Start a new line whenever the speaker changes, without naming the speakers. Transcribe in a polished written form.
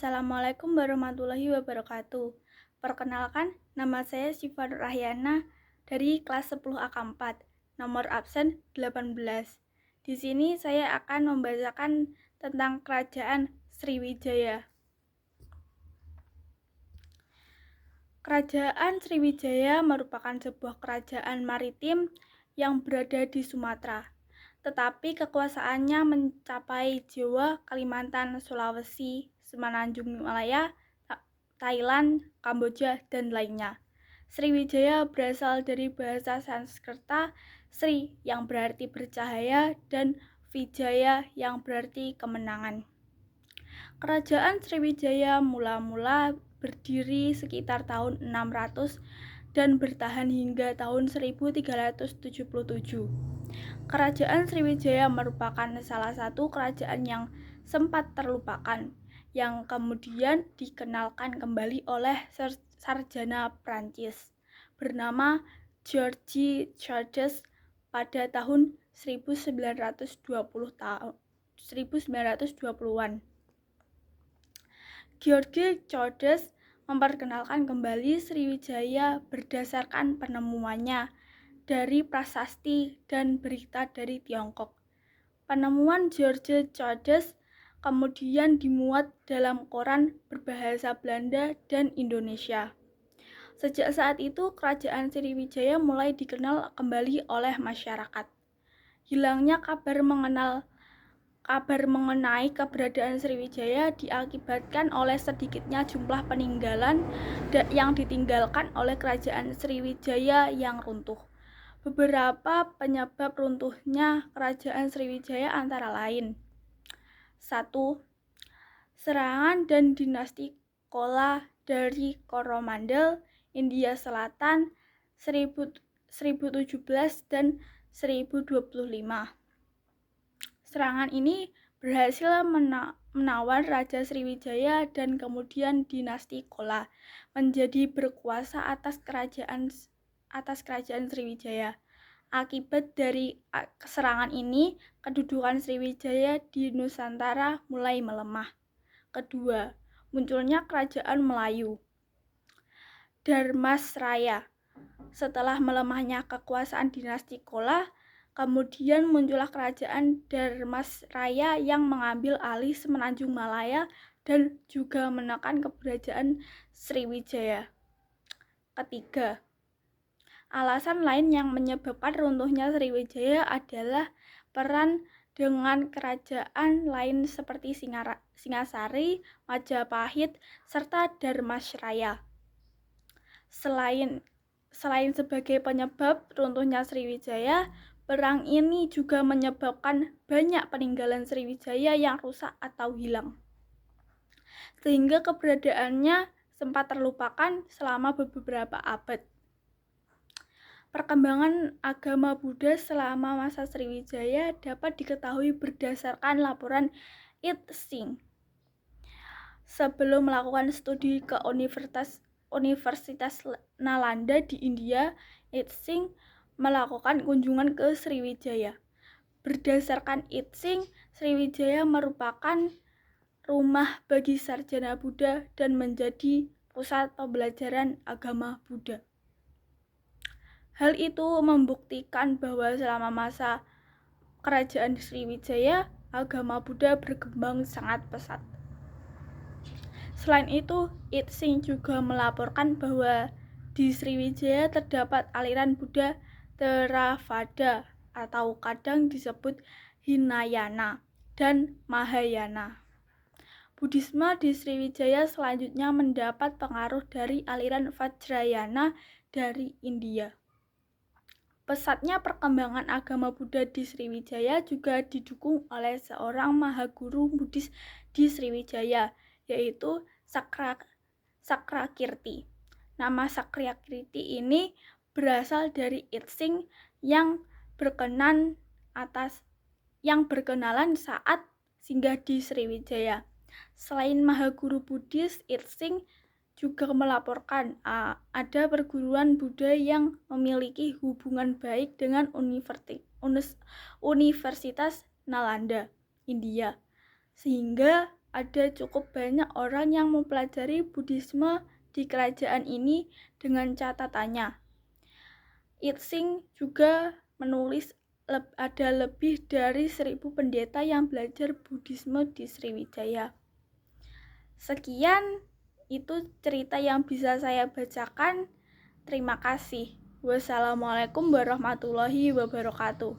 Assalamualaikum warahmatullahi wabarakatuh. Perkenalkan, nama saya Syifa Nur Rahyana dari kelas 10 AK4, nomor absen 18. Di sini saya akan membacakan tentang Kerajaan Sriwijaya. Kerajaan Sriwijaya merupakan sebuah kerajaan maritim yang berada di Sumatera, tetapi kekuasaannya mencapai Jawa, Kalimantan, Sulawesi, Semenanjung Malaya, Thailand, Kamboja, dan lainnya. Sriwijaya berasal dari bahasa Sanskerta Sri yang berarti bercahaya dan Wijaya yang berarti kemenangan. Kerajaan Sriwijaya mula-mula berdiri sekitar tahun 600 dan bertahan hingga tahun 1377. Kerajaan Sriwijaya merupakan salah satu kerajaan yang sempat terlupakan, yang kemudian dikenalkan kembali oleh sarjana Prancis bernama Georges Chaudes pada tahun 1920-an. Georges Chaudes memperkenalkan kembali Sriwijaya berdasarkan penemuannya dari prasasti dan berita dari Tiongkok. Penemuan Georges Chaudes kemudian dimuat dalam koran berbahasa Belanda dan Indonesia. Sejak saat itu, kerajaan Sriwijaya mulai dikenal kembali oleh masyarakat. Hilangnya kabar mengenai keberadaan Sriwijaya diakibatkan oleh sedikitnya jumlah peninggalan yang ditinggalkan oleh kerajaan Sriwijaya yang runtuh. Beberapa penyebab runtuhnya kerajaan Sriwijaya antara lain: 1. Serangan dan dinasti Chola dari Coromandel, India Selatan 1017 dan 1025. Serangan ini berhasil menawan Raja Sriwijaya dan kemudian dinasti Chola menjadi berkuasa atas kerajaan Sriwijaya. Akibat dari serangan ini, kedudukan Sriwijaya di Nusantara mulai melemah. Kedua, munculnya kerajaan Melayu, Dharmasraya. Setelah melemahnya kekuasaan dinasti Chola, kemudian muncullah kerajaan Dharmasraya yang mengambil alih Semenanjung Malaya dan juga menekan keberadaan Sriwijaya. Ketiga, alasan lain yang menyebabkan runtuhnya Sriwijaya adalah peran dengan kerajaan lain seperti Singasari, Majapahit, serta Dharmasraya. Selain sebagai penyebab runtuhnya Sriwijaya, perang ini juga menyebabkan banyak peninggalan Sriwijaya yang rusak atau hilang, sehingga keberadaannya sempat terlupakan selama beberapa abad. Perkembangan agama Buddha selama masa Sriwijaya dapat diketahui berdasarkan laporan It Sing. Sebelum melakukan studi ke Universitas Nalanda di India, It Sing melakukan kunjungan ke Sriwijaya. Berdasarkan It Sing, Sriwijaya merupakan rumah bagi sarjana Buddha dan menjadi pusat pembelajaran agama Buddha. Hal itu membuktikan bahwa selama masa kerajaan Sriwijaya, agama Buddha berkembang sangat pesat. Selain itu, It Sing juga melaporkan bahwa di Sriwijaya terdapat aliran Buddha Theravada atau kadang disebut Hinayana dan Mahayana. Buddhisme di Sriwijaya selanjutnya mendapat pengaruh dari aliran Vajrayana dari India. Pesatnya perkembangan agama Buddha di Sriwijaya juga didukung oleh seorang mahaguru Buddhis di Sriwijaya, yaitu Sakrakirti. Nama Sakrakirti ini berasal dari It Sing yang berkenalan saat singgah di Sriwijaya. Selain mahaguru Buddhis, It Sing juga melaporkan ada perguruan Buddha yang memiliki hubungan baik dengan Universitas Nalanda, India, sehingga ada cukup banyak orang yang mempelajari Buddhisme di kerajaan ini dengan catatannya. Itsing juga menulis ada lebih dari 1.000 pendeta yang belajar Buddhisme di Sriwijaya. Sekian itu cerita yang bisa saya bacakan. Terima kasih. Wassalamualaikum warahmatullahi wabarakatuh.